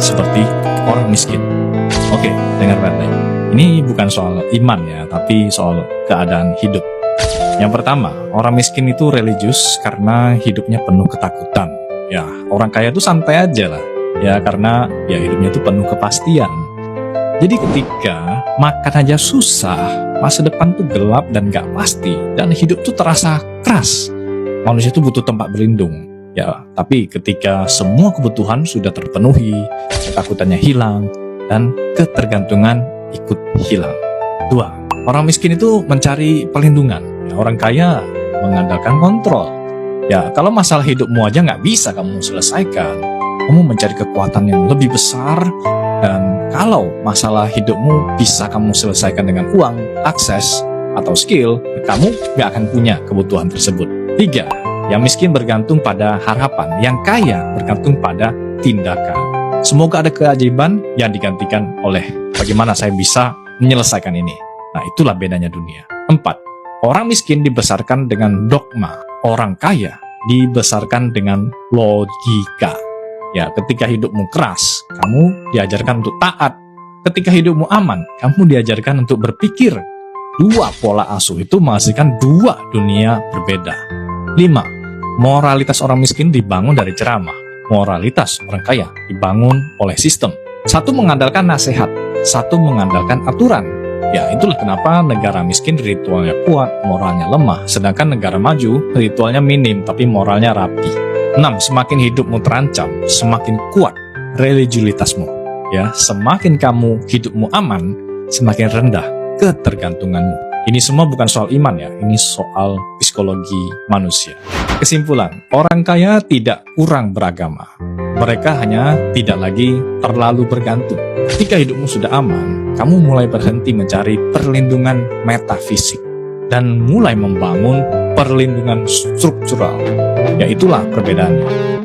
seperti orang miskin. Oke, dengar baik-baik. Ini bukan soal iman ya, tapi soal keadaan hidup. Yang pertama, orang miskin itu religius karena hidupnya penuh ketakutan. Ya, orang kaya itu santai aja lah. Ya, karena ya hidupnya itu penuh kepastian. Jadi ketika makan aja susah, masa depan tuh gelap dan gak pasti, dan hidup tuh terasa keras. Manusia tuh butuh tempat berlindung. Ya, tapi ketika semua kebutuhan sudah terpenuhi, ketakutannya hilang, dan ketergantungan ikut hilang. 2. Orang miskin itu mencari perlindungan. Ya, orang kaya mengandalkan kontrol. Ya, kalau masalah hidupmu aja nggak bisa kamu selesaikan, kamu mencari kekuatan yang lebih besar. Dan kalau masalah hidupmu bisa kamu selesaikan dengan uang, akses, atau skill, kamu nggak akan punya kebutuhan tersebut. 3. Yang miskin bergantung pada harapan, yang kaya bergantung pada tindakan. Semoga ada keajaiban yang digantikan oleh bagaimana saya bisa menyelesaikan ini. Nah, itulah bedanya dunia. 4. Orang miskin dibesarkan dengan dogma, orang kaya dibesarkan dengan logika. Ya, ketika hidupmu keras, kamu diajarkan untuk taat. Ketika hidupmu aman, kamu diajarkan untuk berpikir. 2 pola asuh itu menghasilkan 2 dunia berbeda. 5. Moralitas orang miskin dibangun dari ceramah. Moralitas orang kaya dibangun oleh sistem. 1 mengandalkan nasihat, 1 mengandalkan aturan. Ya, itulah kenapa negara miskin ritualnya kuat, moralnya lemah. Sedangkan negara maju, ritualnya minim, tapi moralnya rapi. 6. Semakin hidupmu terancam, semakin kuat religiulitasmu. Ya, semakin kamu hidupmu aman, semakin rendah ketergantunganmu. Ini semua bukan soal iman ya, ini soal psikologi manusia. Kesimpulan, orang kaya tidak kurang beragama. Mereka hanya tidak lagi terlalu bergantung. Ketika hidupmu sudah aman, kamu mulai berhenti mencari perlindungan metafisik dan mulai membangun perlindungan struktural. Ya, itulah perbedaannya.